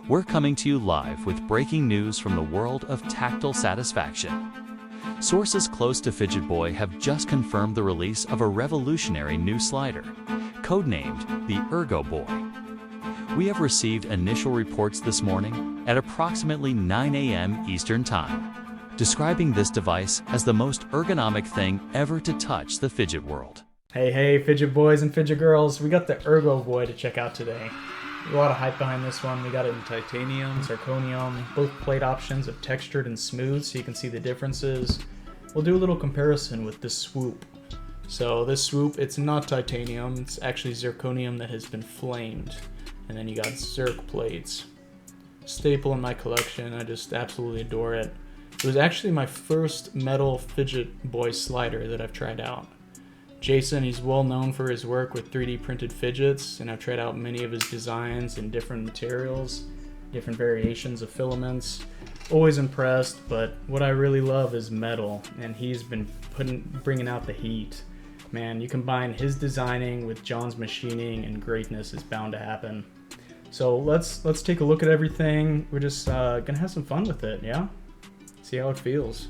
We're coming to you live with breaking news from the world of tactile satisfaction. Sources close to FidgetBoy have just confirmed the release of a revolutionary new slider, codenamed the Erggo Boy. We have received initial reports this morning at approximately 9 a.m. Eastern Time, describing this device as the most ergonomic thing ever to touch the fidget world. Hey, Fidget Boys and Fidget Girls, we got the Erggo Boy to check out today. A lot of hype behind this one. We got it in titanium, zirconium, both plate options of textured and smooth so you can see the differences. We'll do a little comparison with this swoop. So this swoop, it's not titanium, it's actually zirconium that has been flamed. And then you got Zirc plates. Staple in my collection, I just absolutely adore it. It was actually my first metal Fidget Boy slider that I've tried out. Jason, he's well known for his work with 3D printed fidgets, and I've tried out many of his designs in different materials, different variations of filaments. Always impressed, but what I really love is metal, and he's been bringing out the heat. Man, you combine his designing with John's machining, and greatness is bound to happen. So let's take a look at everything. We're just gonna have some fun with it, yeah? See how it feels.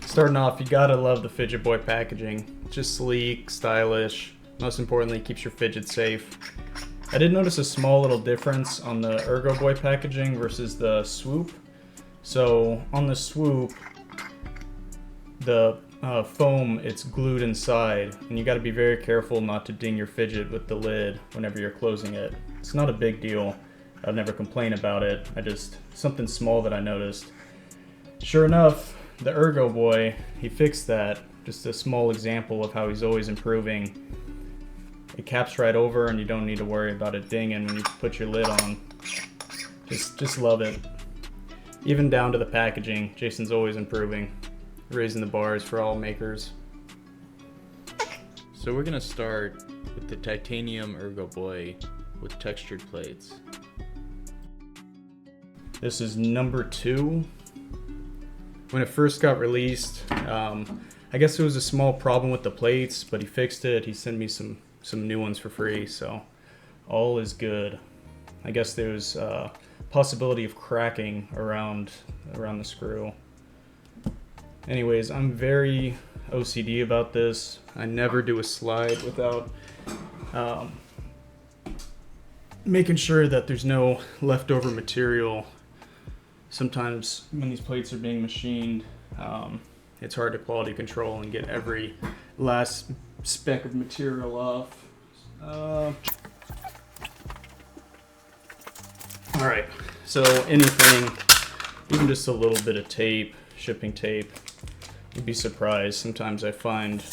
Starting off, you gotta love the Fidget Boy packaging. Just sleek, stylish, most importantly, keeps your fidget safe. I did notice a small little difference on the Ergo Boy packaging versus the swoop. So on the swoop, the foam, it's glued inside, and you gotta be very careful not to ding your fidget with the lid whenever you're closing it. It's not a big deal. I've never complained about it. Something small that I noticed. Sure enough, the Ergo Boy, he fixed that. Just a small example of how he's always improving. It caps right over and you don't need to worry about it dinging when you put your lid on. Just love it. Even down to the packaging, Jason's always improving. Raising the bars for all makers. So we're gonna start with the titanium Ergo Boy with textured plates. This is number 2. When it first got released, I guess there was a small problem with the plates, but he fixed it. He sent me some new ones for free, so all is good. I guess there's a possibility of cracking around the screw. Anyways, I'm very OCD about this. I never do a slide without making sure that there's no leftover material. Sometimes when these plates are being machined, it's hard to quality control and get every last speck of material off. Alright, so anything, even just a little bit of tape, shipping tape, you'd be surprised. Sometimes I find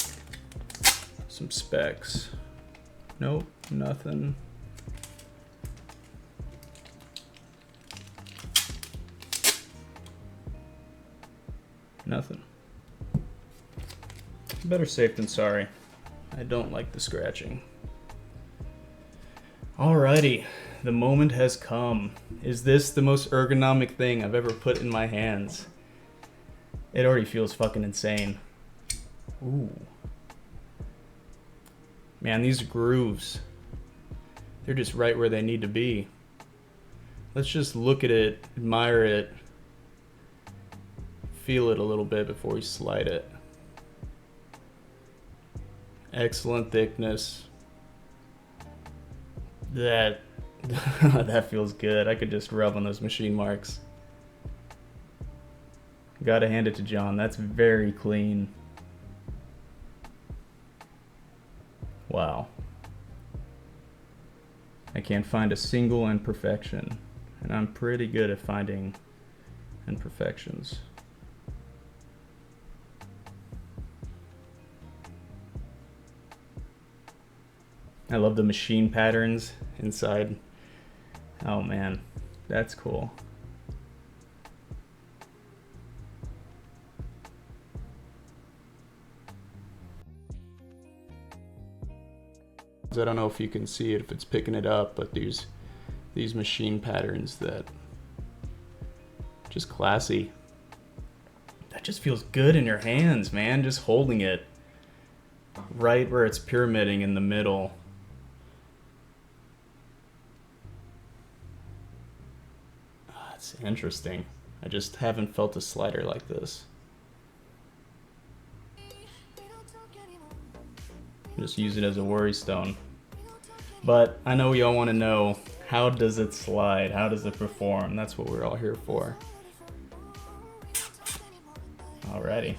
some specks. Nope, nothing. Nothing. Better safe than sorry. I don't like the scratching. Alrighty, the moment has come. Is this the most ergonomic thing I've ever put in my hands? It already feels fucking insane. Ooh. Man, these grooves, they're just right where they need to be. Let's just look at it, admire it, feel it a little bit before we slide it. Excellent thickness. That feels good. I could just rub on those machine marks. Gotta hand it to John. That's very clean. Wow. I can't find a single imperfection, and I'm pretty good at finding imperfections. I love the machine patterns inside. Oh man, that's cool. I don't know if you can see it, if it's picking it up, but these machine patterns that just classy. That just feels good in your hands, man. Just holding it right where it's pyramiding in the middle. That's interesting. I just haven't felt a slider like this. Just use it as a worry stone. But I know y'all want to know, how does it slide? How does it perform? That's what we're all here for. Alrighty.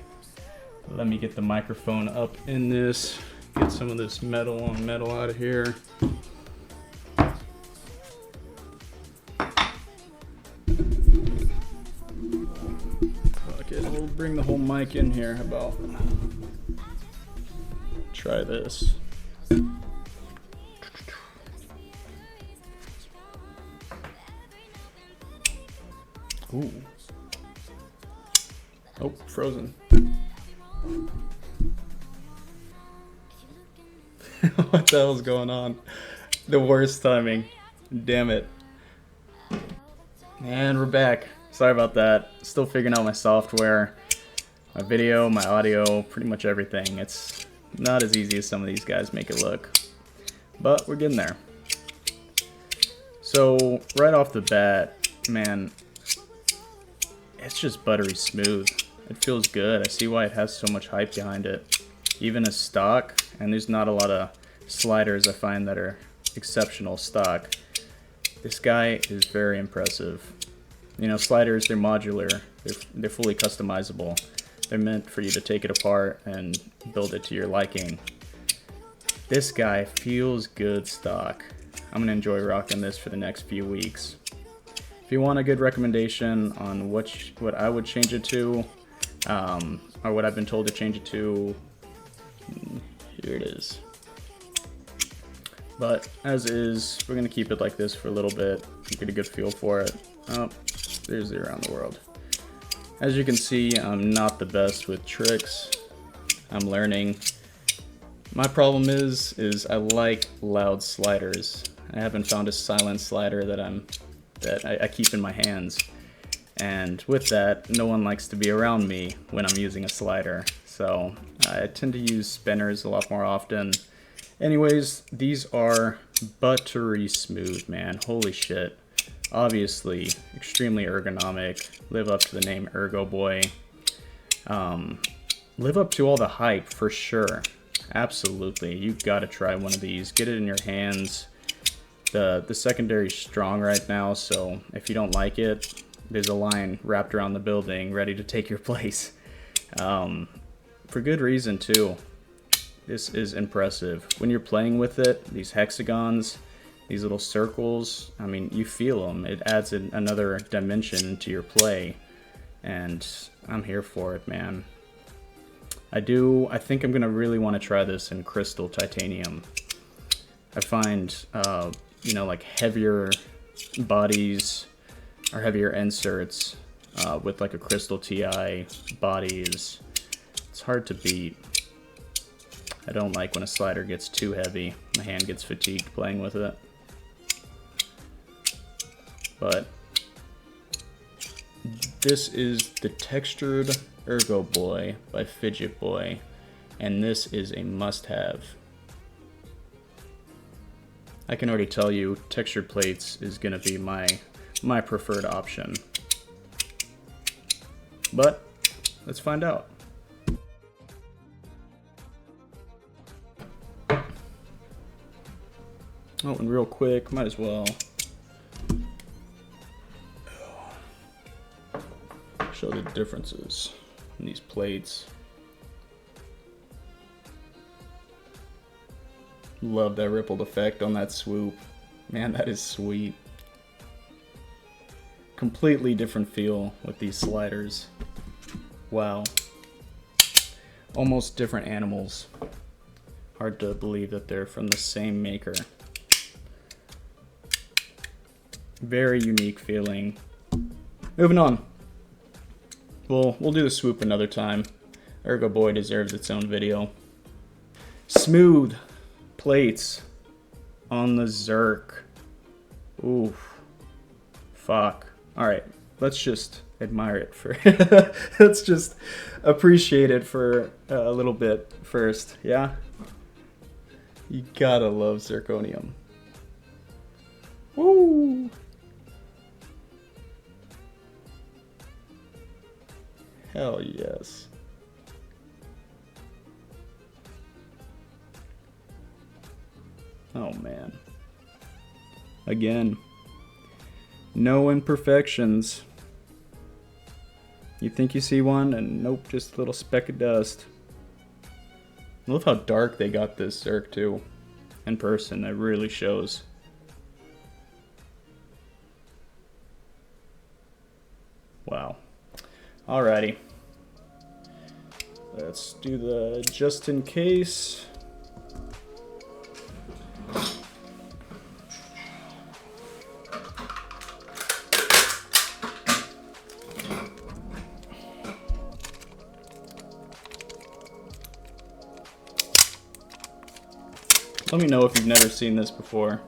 Let me get the microphone up in this. Get some of this metal on metal out of here. Okay, we'll bring the whole mic in here. How about try this? Ooh. Oh, frozen. What the hell's going on? The worst timing. Damn it. And we're back. Sorry about that. Still figuring out my software, my video, my audio, pretty much everything. It's not as easy as some of these guys make it look. But we're getting there. So, right off the bat, man, it's just buttery smooth. It feels good. I see why it has so much hype behind it. Even as stock, and there's not a lot of sliders I find that are exceptional stock. This guy is very impressive. You know, sliders, they're modular. They're fully customizable. They're meant for you to take it apart and build it to your liking. This guy feels good stock. I'm gonna enjoy rocking this for the next few weeks. If you want a good recommendation on what I would change it to, or what I've been told to change it to, here it is. But as is, we're gonna keep it like this for a little bit, get a good feel for it. Oh, there's Zero around the world. As you can see, I'm not the best with tricks. I'm learning. My problem is I like loud sliders. I haven't found a silent slider that I keep in my hands. And with that, no one likes to be around me when I'm using a slider. So I tend to use spinners a lot more often. Anyways, these are buttery smooth, man. Holy shit. Obviously, extremely ergonomic. Live up to the name Erggo Boy. Live up to all the hype, for sure. Absolutely. You've got to try one of these. Get it in your hands. The secondary's strong right now, so if you don't like it, there's a line wrapped around the building ready to take your place. For good reason, too. This is impressive. When you're playing with it, these hexagons, these little circles, I mean, you feel them. It adds another dimension to your play, and I'm here for it, man. I think I'm gonna really want to try this in crystal titanium. I find, you know, like heavier bodies or heavier inserts with like a crystal TI body it's hard to beat. I don't like when a slider gets too heavy. My hand gets fatigued playing with it. But this is the textured Erggo Boy by FidgetBoy, and this is a must-have. I can already tell you textured plates is gonna be my preferred option. But let's find out. Oh, and real quick, might as well show the differences in these plates. Love that rippled effect on that swoop. Man, that is sweet. Completely different feel with these sliders. Wow. Almost different animals. Hard to believe that they're from the same maker. Very unique feeling. Moving on. We'll do the swoop another time. Erggo Boy deserves its own video. Smooth plates on the Zirc. Oof. Fuck. Alright, let's just admire it for let's just appreciate it for a little bit first, yeah? You gotta love Zirconium. Woo! Hell yes. Oh man. Again, no imperfections. You think you see one, and nope, just a little speck of dust. I love how dark they got this Zirc too. In person, it really shows. Wow. Alrighty. Let's do the just in case. Let me know if you've never seen this before.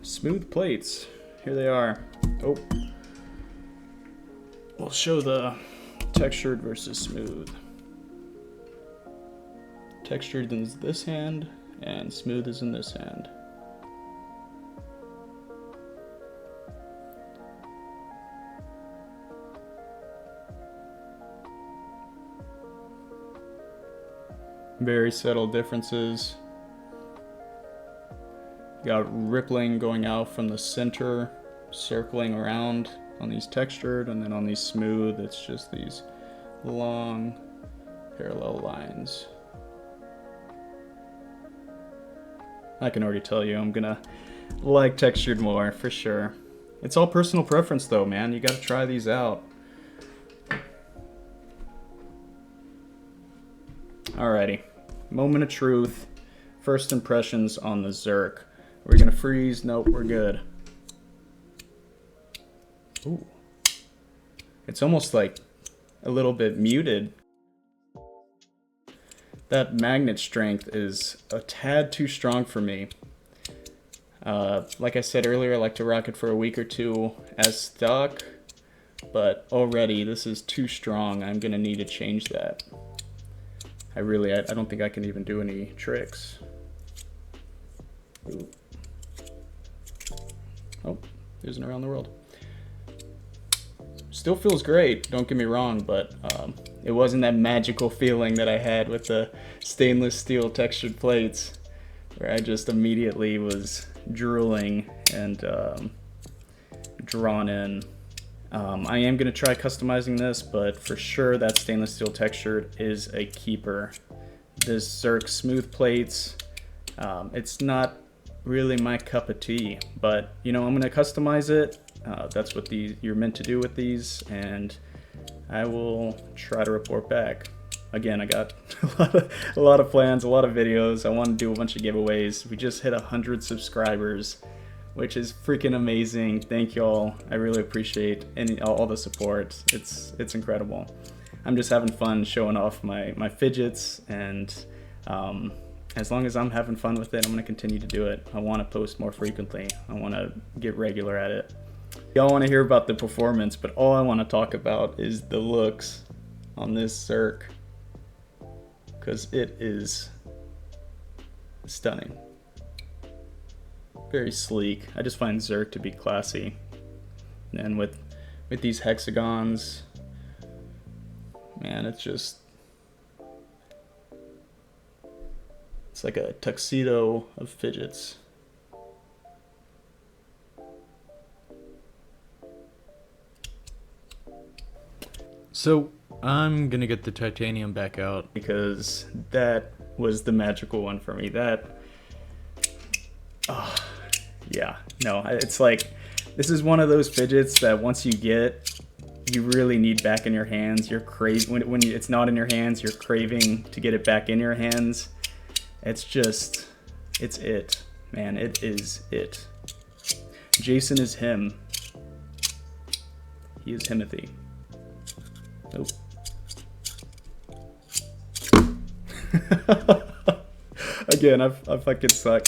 Smooth plates. Here they are. Oh. We'll show the textured versus smooth. Textured is this hand, and smooth is in this hand. Very subtle differences. You got rippling going out from the center, circling around on these textured, and then on these smooth, it's just these long parallel lines. I can already tell you I'm gonna like textured more, for sure. It's all personal preference though, man. You gotta try these out. Alrighty, moment of truth. First impressions on the Zirc. Are we gonna freeze? Nope, we're good. Ooh. It's almost like a little bit muted. That magnet strength is a tad too strong for me. Like I said earlier, I like to rock it for a week or two as stock, but already this is too strong. I'm gonna need to change that. I don't think I can even do any tricks. Ooh. Oh, isn't around the world. Still feels great, don't get me wrong, but it wasn't that magical feeling that I had with the stainless steel textured plates, where I just immediately was drooling and drawn in. I am going to try customizing this, but for sure that stainless steel textured is a keeper. This Zirc smooth plates, it's not really my cup of tea, but you know, I'm going to customize it. That's what you're meant to do with these, and I will try to report back. Again, I got a lot of plans, a lot of videos. I want to do a bunch of giveaways. We just hit 100 subscribers, which is freaking amazing. Thank y'all. I really appreciate all the support. It's incredible. I'm just having fun showing off my fidgets, and as long as I'm having fun with it, I'm going to continue to do it. I want to post more frequently. I want to get regular at it. Y'all want to hear about the performance, but all I want to talk about is the looks on this Zirc, because it is stunning. Very sleek. I just find Zirc to be classy. And with these hexagons, man, it's like a tuxedo of fidgets. So I'm gonna get the titanium back out because that was the magical one for me. Yeah, no, it's like, this is one of those fidgets that once you get, you really need back in your hands. You're crazy when it's not in your hands. You're craving to get it back in your hands. It's it, man. It is it. Jason is him. He is Timothy. Nope. Again, I fucking suck.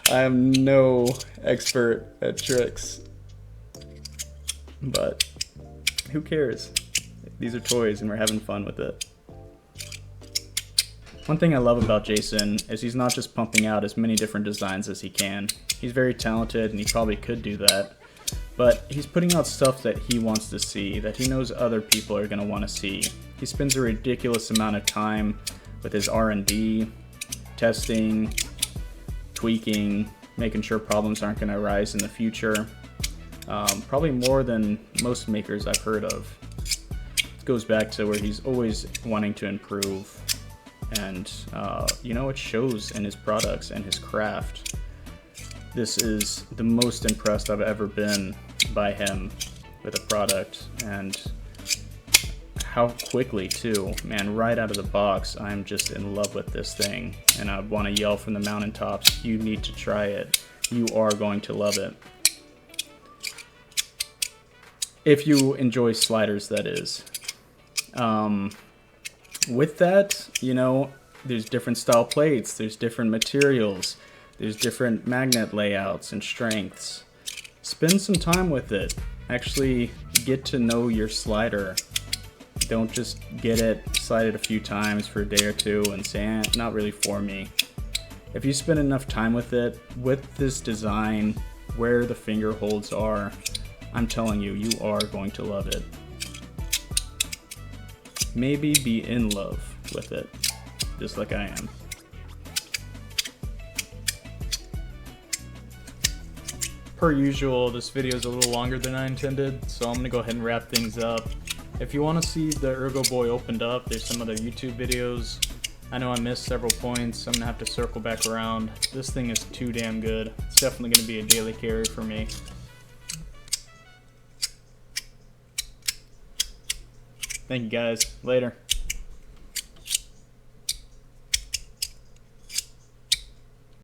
I am no expert at tricks, but who cares? These are toys and we're having fun with it. One thing I love about Jason is he's not just pumping out as many different designs as he can. He's very talented and he probably could do that, but he's putting out stuff that he wants to see, that he knows other people are going to want to see. He spends a ridiculous amount of time with his R&D, testing, tweaking, making sure problems aren't going to arise in the future. Probably more than most makers I've heard of. It goes back to where he's always wanting to improve, and you know, it shows in his products and his craft. This is the most impressed I've ever been by him with a product, and how quickly too, man. Right out of the box, I'm just in love with this thing, and I want to yell from the mountaintops, you need to try it. You are going to love it. If you enjoy sliders, that is. With that, you know, there's different style plates, there's different materials, there's different magnet layouts and strengths. Spend some time with it. Actually get to know your slider. Don't just get it, slide it a few times for a day or two and say, eh, not really for me. If you spend enough time with it, with this design, where the finger holds are, I'm telling you, you are going to love it. Maybe be in love with it, just like I am. Per usual, this video is a little longer than I intended, so I'm gonna go ahead and wrap things up. If you want to see the Erggo Boy opened up, there's some other YouTube videos. I know I missed several points, so I'm gonna have to circle back around. This thing is too damn good. It's definitely gonna be a daily carry for me. Thank you guys. Later.